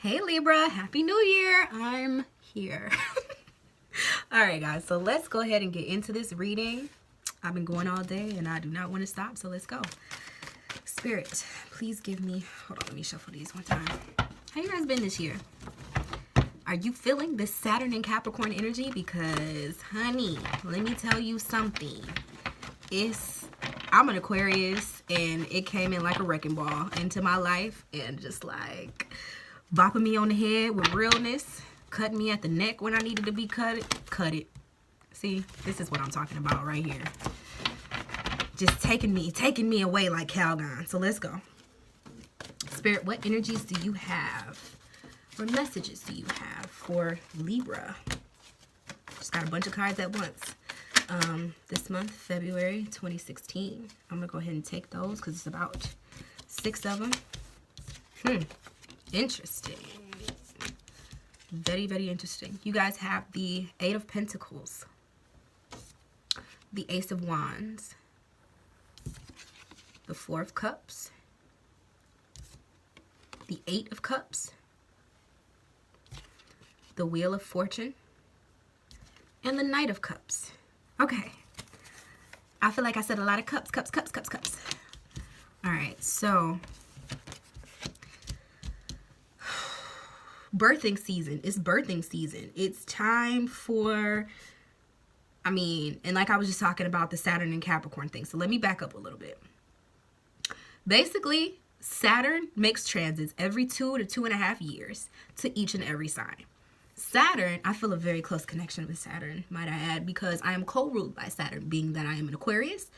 Hey Libra, Happy New Year. I'm here. Alright guys, so let's go ahead and get into this reading. I've been going all day and I do not want to stop, so let's go. Spirit, please give me, hold on, let me shuffle these one time. How you guys been this year? Are you feeling this Saturn and Capricorn energy? Because honey, let me tell you something. I'm an Aquarius and it came in like a wrecking ball into my life and just like bopping me on the head with realness, cutting me at the neck when I needed to be cut it. See, this is what I'm talking about right here. Just taking me away like Calgon. So let's go. Spirit, what energies do you have? What messages do you have for Libra? Just got a bunch of cards at once. This month, February 2016. I'm going to go ahead and take those because it's about 6 of them. Interesting. Very, very interesting. You guys have the 8 of Pentacles, the Ace of Wands, the 4 of Cups, the 8 of Cups, the Wheel of Fortune, and the Knight of Cups. Okay. I feel like I said a lot of cups. All right, so birthing season. It's birthing season. It's time for, and like I was just talking about the Saturn and Capricorn thing. So let me back up a little bit. Basically, Saturn makes transits every 2 to 2.5 years to each and every sign. Saturn, I feel a very close connection with Saturn, might I add, because I am co-ruled by Saturn, being that I am an Aquarius.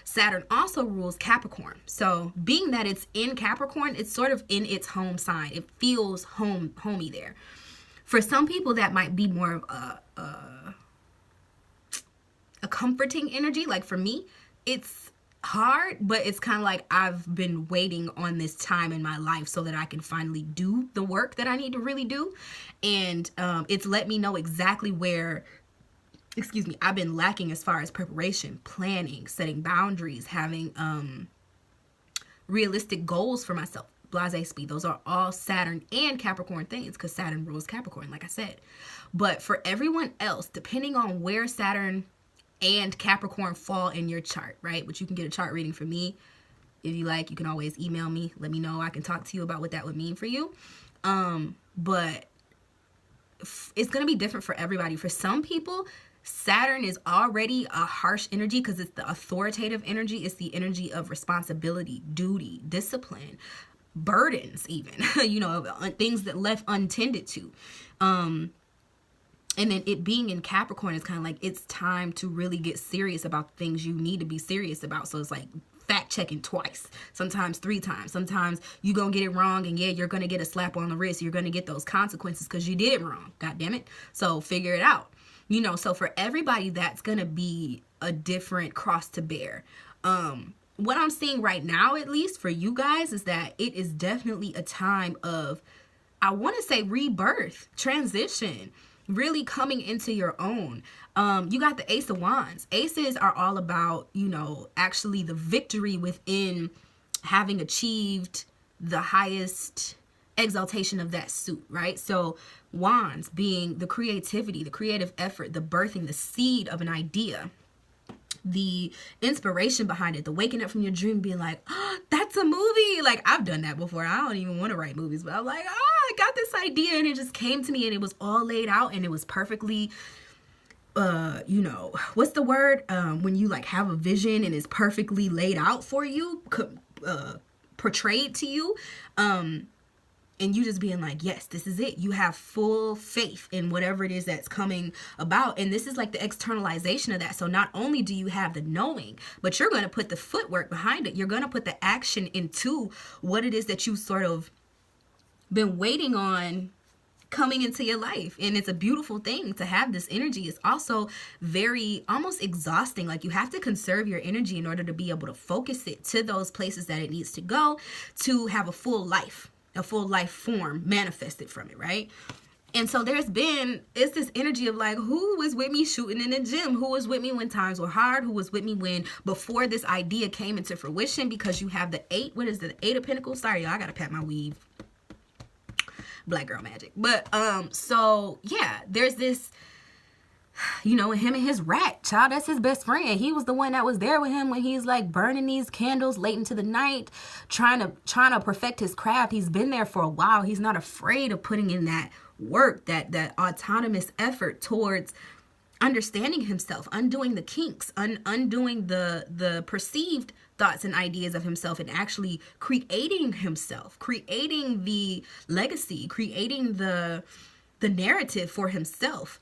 Saturn also rules Capricorn. So being that it's in Capricorn, it's sort of in its home sign. It feels homey there. For some people, that might be more of a comforting energy. Like for me, it's hard, but it's kind of like I've been waiting on this time in my life so that I can finally do the work that I need to really do. And it's let me know exactly where, I've been lacking as far as preparation, planning, setting boundaries, having realistic goals for myself. Blase speed. Those are all Saturn and Capricorn things because Saturn rules Capricorn, like I said. But for everyone else, depending on where Saturn and Capricorn fall in your chart, right? Which you can get a chart reading from me. If you like, you can always email me. Let me know. I can talk to you about what that would mean for you. But it's going to be different for everybody. For some people, Saturn is already a harsh energy because it's the authoritative energy. It's the energy of responsibility, duty, discipline, burdens even, things that left untended to. And then it being in Capricorn is kind of like it's time to really get serious about things you need to be serious about. So it's like fact checking twice, sometimes 3 times. Sometimes you gonna get it wrong and you're gonna get a slap on the wrist. You're gonna get those consequences because you did it wrong. God damn it. So figure it out. So for everybody, that's gonna be a different cross to bear. What I'm seeing right now, at least for you guys, is that it is definitely a time of, I want to say, rebirth, transition, really coming into your own. You got the Ace of Wands. Aces are all about, actually the victory within having achieved the highest exaltation of that suit, right? So Wands being the creativity, the creative effort, the birthing, the seed of an idea, the inspiration behind it, the waking up from your dream, being like, oh, that's a movie. Like, I've done that before. I don't even want to write movies, but I'm like, I got this idea and it just came to me and it was all laid out and it was perfectly, what's the word? When you like have a vision and it's perfectly laid out for you, portrayed to you, and you just being like, yes, this is it. You have full faith in whatever it is that's coming about. And this is like the externalization of that. So not only do you have the knowing, but you're going to put the footwork behind it. You're going to put the action into what it is that you sort of been waiting on coming into your life. And it's a beautiful thing to have this energy. It's also very almost exhausting. Like you have to conserve your energy in order to be able to focus it to those places that it needs to go to have a full life form manifested from it, right? And so it's this energy of like, who was with me shooting in the gym? Who was with me when times were hard? Who was with me when, before this idea came into fruition? Because you have the 8, what is the 8 of Pentacles? Sorry, y'all, I gotta pat my weave. Black girl magic. But so yeah, there's this, you know, him and his rat, child, that's his best friend. He was the one that was there with him when he's like burning these candles late into the night, trying to perfect his craft. He's been there for a while. He's not afraid of putting in that work, that autonomous effort towards understanding himself, undoing the kinks, undoing the perceived thoughts and ideas of himself, and actually creating himself, creating the legacy, creating the narrative for himself.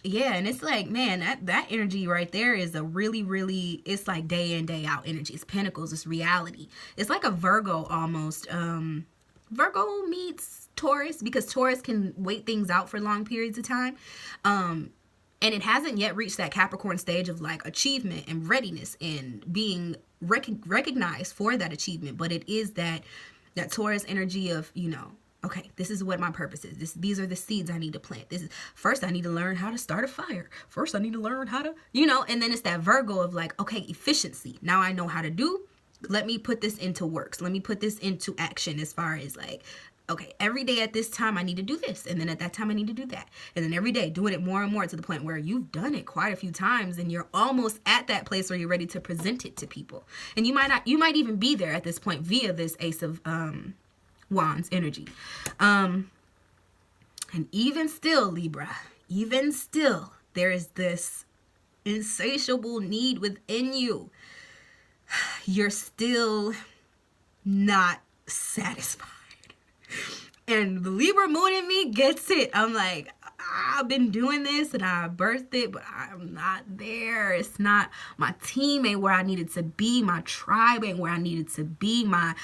Yeah, and it's like, man, that energy right there is a really, really, it's like day in, day out energy. It's pentacles, it's reality. It's like a Virgo almost. Virgo meets Taurus, because Taurus can wait things out for long periods of time. And it hasn't yet reached that Capricorn stage of like achievement and readiness and being recognized for that achievement. But it is that Taurus energy of, you know, okay, this is what my purpose is. These are the seeds I need to plant. First I need to learn how to start a fire. First I need to learn how to, you know, and then it's that Virgo of like, okay, efficiency. Now I know how to do. Let me put this into works. Let me put this into action, as far as like, okay, every day at this time I need to do this. And then at that time I need to do that. And then every day doing it more and more, to the point where you've done it quite a few times and you're almost at that place where you're ready to present it to people. And you might even be there at this point via this Ace of Wands energy. And even still, Libra, even still, there is this insatiable need within you. You're still not satisfied. And the Libra moon in me gets it. I'm like, I've been doing this and I birthed it, but I'm not there. It's not, my team ain't where I needed to be. My tribe ain't where I needed to be. My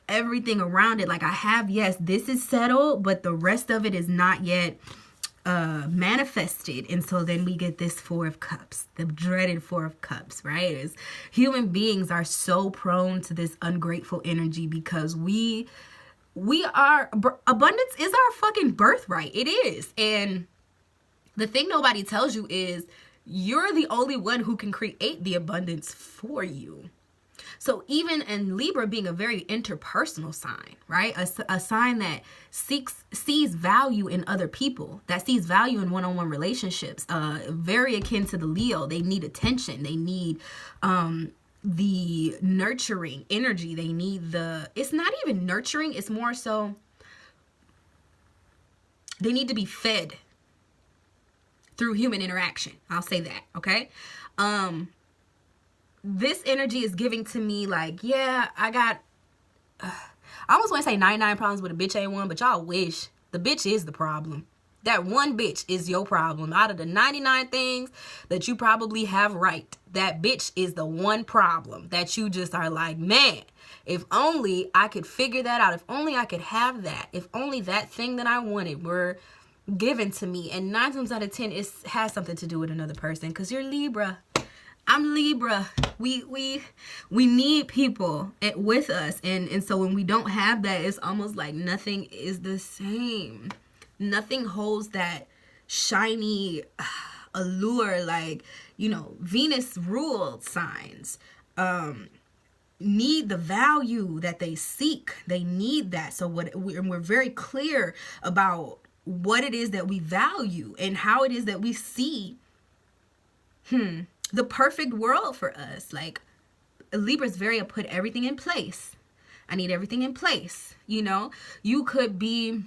everything around it. Like, I have, yes, this is settled, but the rest of it is not yet manifested. And so then we get this Four of Cups, the dreaded Four of Cups, right? As human beings are so prone to this ungrateful energy, because we are, abundance is our fucking birthright. It is. And the thing nobody tells you is you're the only one who can create the abundance for you. So even in Libra being a very interpersonal sign, right? A sign that sees value in other people, that sees value in one-on-one relationships, very akin to the Leo. They need attention. They need the nurturing energy. They need it's not even nurturing. It's more so they need to be fed through human interaction. I'll say that, okay? This energy is giving to me like, yeah, I got, I almost want to say 99 problems, but a bitch ain't one, but y'all wish. The bitch is the problem. That one bitch is your problem. Out of the 99 things that you probably have right, that bitch is the one problem that you just are like, man, if only I could figure that out. If only I could have that. If only that thing that I wanted were given to me. And 9 times out of 10, it has something to do with another person, because you're Libra. I'm Libra. We need people with us. And so when we don't have that, it's almost like nothing is the same. Nothing holds that shiny allure, like, you know, Venus ruled signs need the value that they seek. They need that. So we're very clear about what it is that we value and how it is that we see the perfect world for us. Like, Libra's very put everything in place. I need everything in place. You know, you could be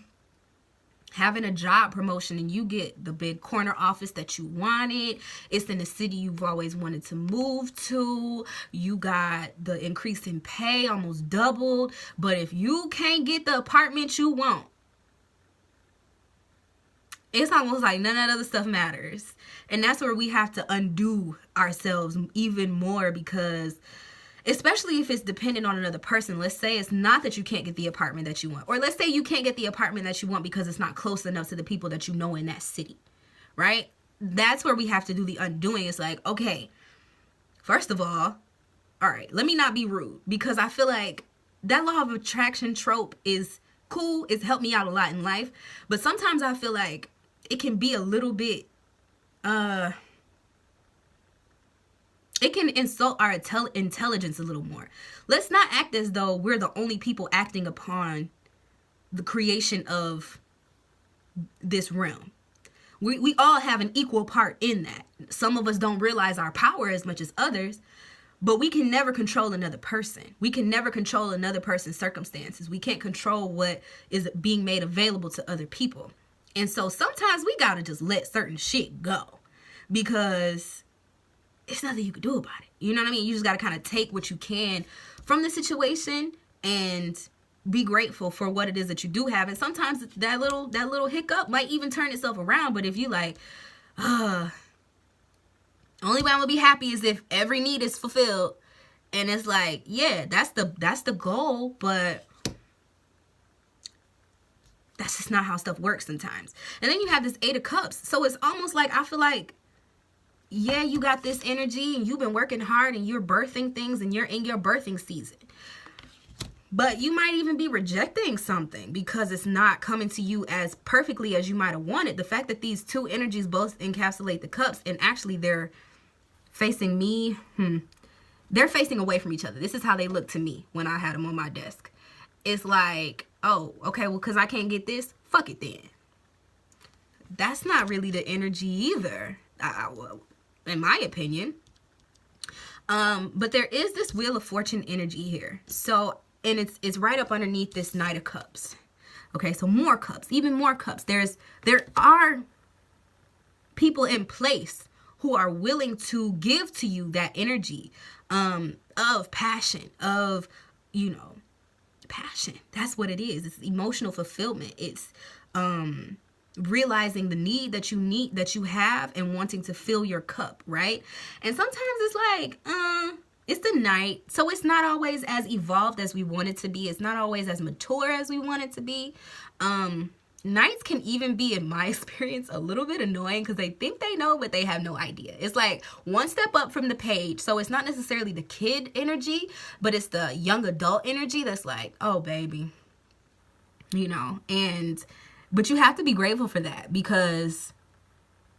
having a job promotion and you get the big corner office that you wanted. It's in the city you've always wanted to move to. You got the increase in pay almost doubled. But if you can't get the apartment you want, it's almost like none of that other stuff matters. And that's where we have to undo ourselves even more, because especially if it's dependent on another person. Let's say it's not that you can't get the apartment that you want. Or let's say you can't get the apartment that you want because it's not close enough to the people that you know in that city, right? That's where we have to do the undoing. It's like, okay, first of all right, let me not be rude, because I feel like that law of attraction trope is cool. It's helped me out a lot in life. But sometimes I feel like it can be a little bit, it can insult our intelligence a little more. Let's not act as though we're the only people acting upon the creation of this realm. We all have an equal part in that. Some of us don't realize our power as much as others, but we can never control another person. We can never control another person's circumstances. We can't control what is being made available to other people. And so sometimes we gotta just let certain shit go, because it's nothing you can do about it. You know what I mean? You just gotta kind of take what you can from the situation and be grateful for what it is that you do have. And sometimes that little hiccup might even turn itself around. But if you like, only way I'm gonna be happy is if every need is fulfilled, and it's like, yeah, that's the goal, but that's just not how stuff works sometimes. And then you have this 8 of Cups. So it's almost like, I feel like, yeah, you got this energy and you've been working hard and you're birthing things and you're in your birthing season. But you might even be rejecting something because it's not coming to you as perfectly as you might have wanted. The fact that these two energies both encapsulate the cups, and actually they're facing me, they're facing away from each other. This is how they look to me when I had them on my desk. It's like, oh, okay, well, because I can't get this, fuck it then. That's not really the energy either, well, in my opinion. But there is this Wheel of Fortune energy here. So, and it's right up underneath this Knight of Cups. Okay, so more cups, even more cups. There are people in place who are willing to give to you that energy of passion, of, passion. That's what it is. It's emotional fulfillment. It's realizing the need that you have and wanting to fill your cup, right? And sometimes it's like, it's the Knight, so it's not always as evolved as we want it to be. It's not always as mature as we want it to be. Knights can even be, in my experience, a little bit annoying because they think they know, but they have no idea. It's like one step up from the page. So it's not necessarily the kid energy, but it's the young adult energy that's like, oh, baby, but you have to be grateful for that, because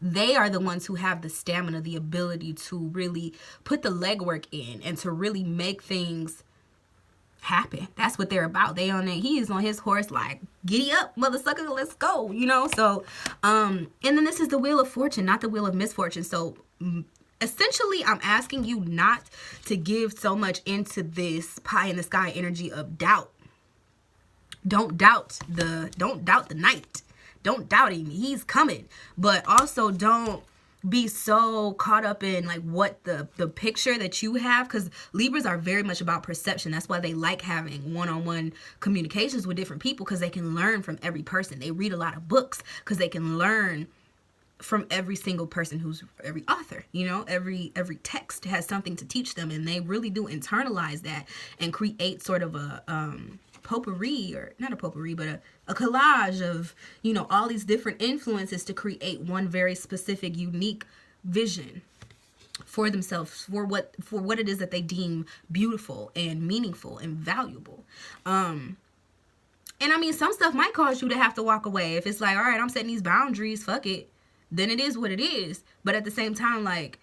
they are the ones who have the stamina, the ability to really put the legwork in and to really make things happen. That's what they're about. He is on his horse like, giddy up, mother sucker, let's go, So, and then this is the Wheel of Fortune, not the Wheel of Misfortune. So essentially, I'm asking you not to give so much into this pie in the sky energy of doubt. Don't doubt the Knight. Don't doubt him. He's coming. But also don't be so caught up in like what the picture that you have, because Libras are very much about perception. That's why they like having one-on-one communications with different people, because they can learn from every person. They read a lot of books because they can learn from every single person every author, every text has something to teach them, and they really do internalize that and create sort of a potpourri, or not a potpourri, but a collage of, all these different influences to create one very specific, unique vision for themselves, for what it is that they deem beautiful and meaningful and valuable. And I mean, some stuff might cause you to have to walk away. If it's like, all right, I'm setting these boundaries, fuck it, then it is what it is. But at the same time, like,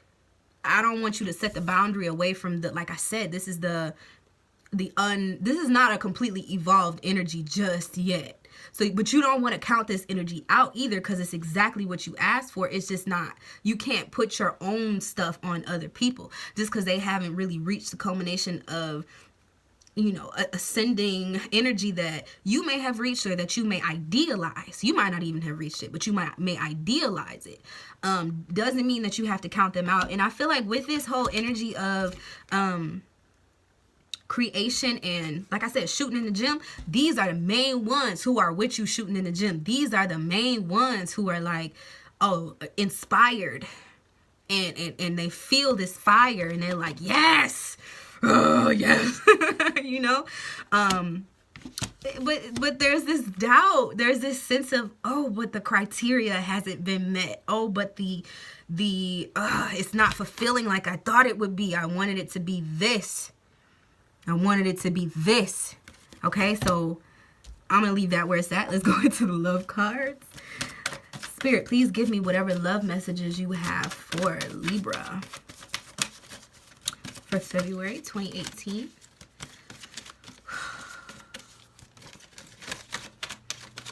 I don't want you to set the boundary away from like I said, this is this is not a completely evolved energy just yet. So, but you don't want to count this energy out either, because it's exactly what you asked for. It's just not, you can't put your own stuff on other people just because they haven't really reached the culmination of, ascending energy that you may have reached, or that you may idealize. You might not even have reached it, but you may idealize it. Doesn't mean that you have to count them out. And I feel like with this whole energy of, creation and, like I said, shooting in the gym, these are the main ones who are with you shooting in the gym. These are the main ones who are like, inspired and they feel this fire and they're like, yes, oh yes. But there's this doubt, there's this sense of, but the criteria hasn't been met, but the it's not fulfilling like I thought it would be. I wanted it to be this. Okay, so I'm going to leave that where it's at. Let's go into the love cards. Spirit, please give me whatever love messages you have for Libra for February 2018.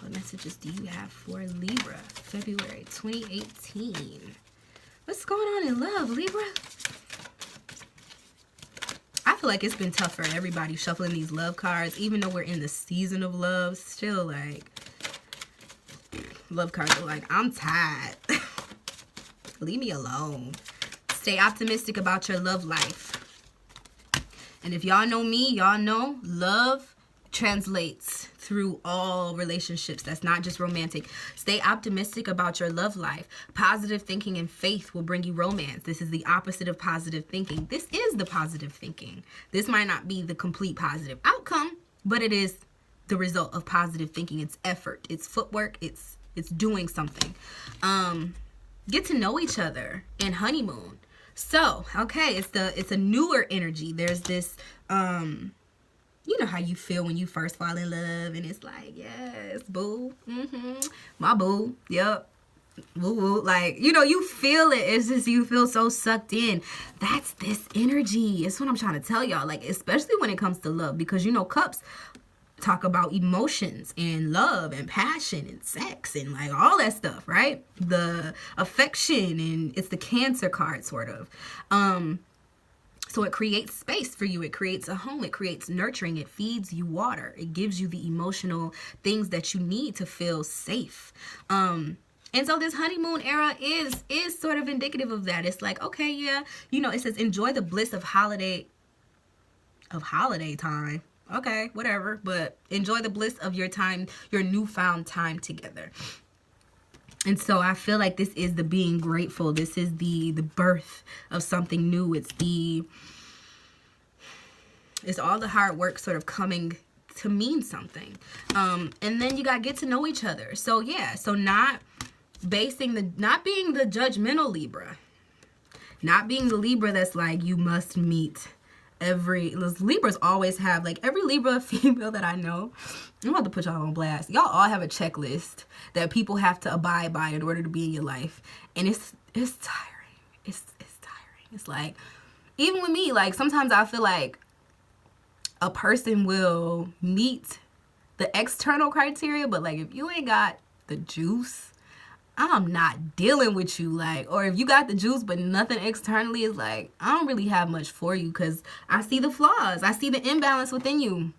What messages do you have for Libra, February 2018? What's going on in love, Libra? I feel like it's been tough for everybody shuffling these love cards, even though we're in the season of love. Still, like, love cards are like, I'm tired. Leave me alone. Stay optimistic about your love life. And if y'all know me, y'all know love translates through all relationships. That's not just romantic. Stay optimistic about your love life. Positive thinking and faith will bring you romance. This is the opposite of positive thinking. This is the positive thinking. This might not be the complete positive outcome, but it is the result of positive thinking. It's effort. It's footwork. It's doing something. Get to know each other and honeymoon. So, okay, it's a newer energy. There's this you know how you feel when you first fall in love, and it's like, yes, boo, my boo, yep, woo woo, like, you know, you feel it. It's just, you feel so sucked in. That's this energy. It's what I'm trying to tell y'all, like, especially when it comes to love, because, you know, cups talk about emotions and love and passion and sex and like all that stuff, right? The affection, and it's the Cancer card, sort of. So it creates space for you. It creates a home. It creates nurturing. It feeds you water. It gives you the emotional things that you need to feel safe. And so this honeymoon era is sort of indicative of that. It's like, okay, yeah, you know, it says enjoy the bliss of holiday time. Okay, whatever, but enjoy the bliss of your time, your newfound time together. And so I feel like this is the being grateful. This is the birth of something new. It's all the hard work sort of coming to mean something. And then you got to get to know each other. So yeah, so not being the judgmental Libra. Not being the Libra that's like, you must meet Libras always have, like, every Libra female that I know, I'm about to put y'all on blast. Y'all all have a checklist that people have to abide by in order to be in your life. And it's tiring. It's tiring. It's like, even with me, like, sometimes I feel like a person will meet the external criteria, but like, if you ain't got the juice, I'm not dealing with you. Like, or if you got the juice but nothing externally, is like, I don't really have much for you, because I see the flaws. I see the imbalance within you.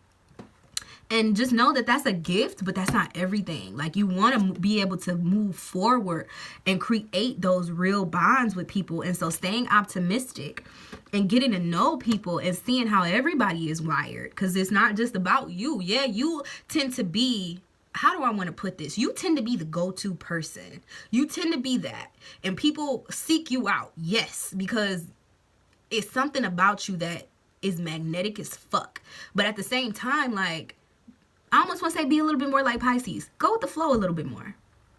And just know that that's a gift, but that's not everything. Like, you want to be able to move forward and create those real bonds with people. And so staying optimistic and getting to know people and seeing how everybody is wired, because it's not just about you. Yeah, you tend to be, how do I want to put this? You tend to be the go-to person. You tend to be that. And people seek you out. Yes, because it's something about you that is magnetic as fuck. But at the same time, like, I almost want to say be a little bit more like Pisces. Go with the flow a little bit more.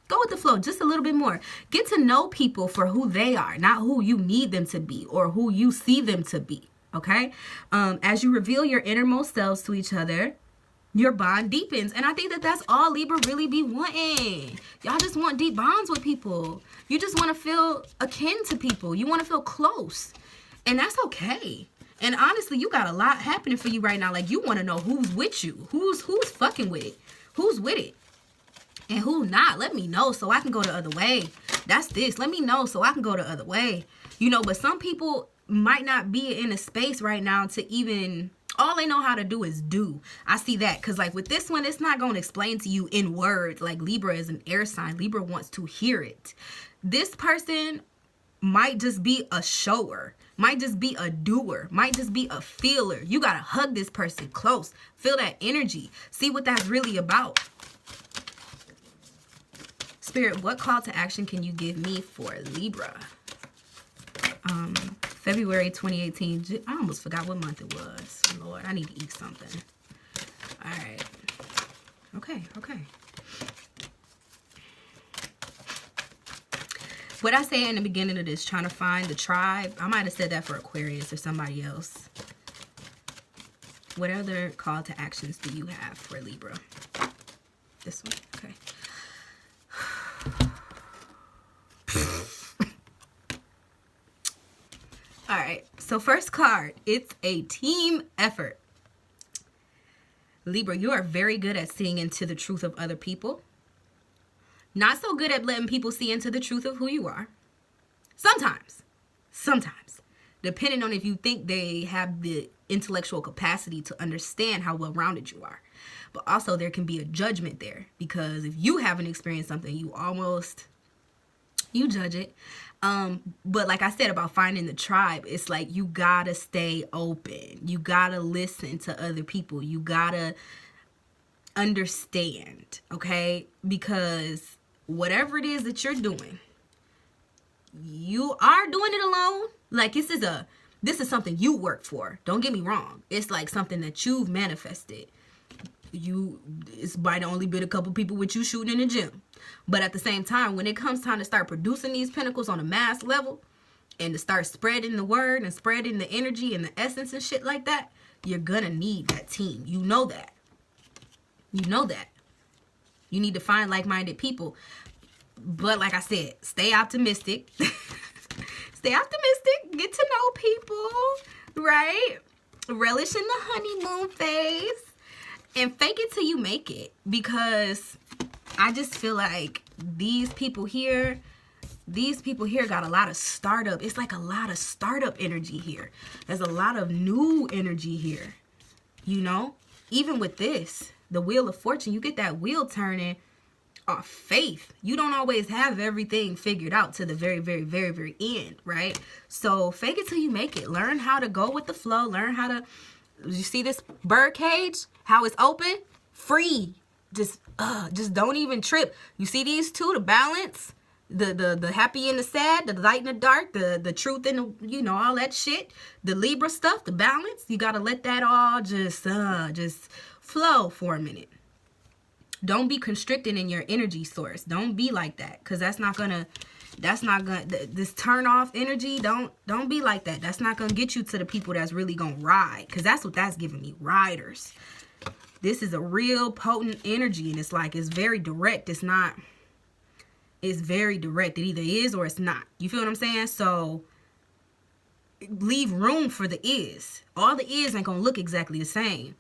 Go with the flow just a little bit more. Get to know people for who they are, not who you need them to be or who you see them to be. Okay? As you reveal your innermost selves to each other, your bond deepens. And I think that that's all Libra really be wanting. Y'all just want deep bonds with people. You just want to feel akin to people. You want to feel close. And that's okay. And honestly, you got a lot happening for you right now. Like, you want to know who's with you. Who's fucking with it. Who's with it. And who not. Let me know so I can go the other way. That's this. Let me know so I can go the other way. You know, but some people might not be in a space right now to even... all they know how to do is do. I see that. Because, like, with this one, it's not going to explain to you in words. Like, Libra is an air sign. Libra wants to hear it. This person might just be a shower. Might just be a doer. Might just be a feeler. You got to hug this person close. Feel that energy. See what that's really about. Spirit, what call to action can you give me for Libra? February 2018. I almost forgot what month it was. Lord, I need to eat something. All right. Okay. What I say in the beginning of this, trying to find the tribe, I might have said that for Aquarius or somebody else. What other call to actions do you have for Libra? This one? Okay. All right, so first card, it's a team effort. Libra, you are very good at seeing into the truth of other people. Not so good at letting people see into the truth of who you are. Sometimes, depending on if you think they have the intellectual capacity to understand how well-rounded you are. But also there can be a judgment there, because if you haven't experienced something, you judge it. But like I said about finding the tribe, it's like you gotta stay open. You gotta listen to other people. You gotta understand, okay? Because whatever it is that you're doing, you are doing it alone. Like this is something you work for. Don't get me wrong. It's like something that you've manifested. It's might only been a couple people with you shooting in the gym. But at the same time, when it comes time to start producing these pentacles on a mass level and to start spreading the word and spreading the energy and the essence and shit like that, you're gonna need that team. You know that. You know that. You need to find like-minded people. But like I said, stay optimistic. Stay optimistic. Get to know people, right? Relish in the honeymoon phase. And fake it till you make it. Because I just feel like these people here got a lot of startup. It's like a lot of startup energy here. There's a lot of new energy here. You know? Even with this, the Wheel of Fortune, you get that wheel turning off faith. You don't always have everything figured out to the very, very, very, very end, right? So fake it till you make it. Learn how to go with the flow. Learn how to... You see this bird cage? How it's open? Free. Just don't even trip. You see these two? The balance, the happy and the sad, the light and the dark, the truth and the, you know, all that shit. The Libra stuff, the balance. You gotta let that all just flow for a minute. Don't be constricted in your energy source. Don't be like that, because that's not gonna this turn off energy. Don't be like that. That's not gonna get you to the people that's really gonna ride, because that's what that's giving me. Riders. This is a real potent energy, and it's like, it's very direct. It's very direct. It either is or it's not. You feel what I'm saying? So leave room for the is. All the is ain't gonna look exactly the same.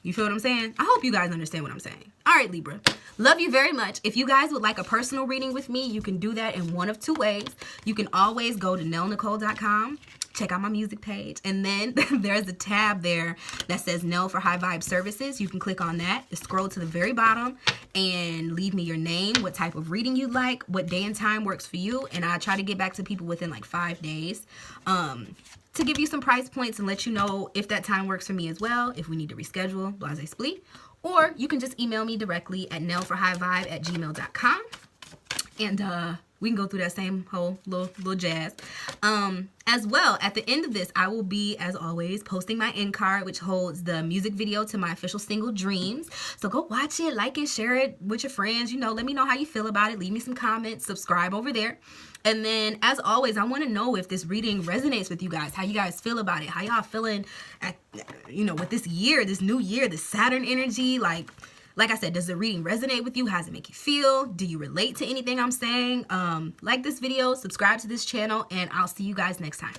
You feel what I'm saying? I hope you guys understand what I'm saying. All right, Libra. Love you very much. If you guys would like a personal reading with me, you can do that in one of two ways. You can always go to nellnicole.com. Check out my music page. And then there's a tab there that says Nell for High Vibe Services. You can click on that. Scroll to the very bottom and leave me your name, what type of reading you'd like, what day and time works for you. And I try to get back to people within like 5 days. To give you some price points and let you know if that time works for me as well, if we need to reschedule, blase split. Or you can just email me directly at nellforhighvibe@gmail.com. And we can go through that same whole little jazz. As well, at the end of this, I will be, as always, posting my end card, which holds the music video to my official single, Dreams. So go watch it, like it, share it with your friends. You know, let me know how you feel about it. Leave me some comments, subscribe over there. And then, as always, I want to know if this reading resonates with you guys, how you guys feel about it, how y'all feeling at, you know, with this year, this new year, this Saturn energy. Like I said, does the reading resonate with you? How does it make you feel? Do you relate to anything I'm saying? Like this video, subscribe to this channel, and I'll see you guys next time.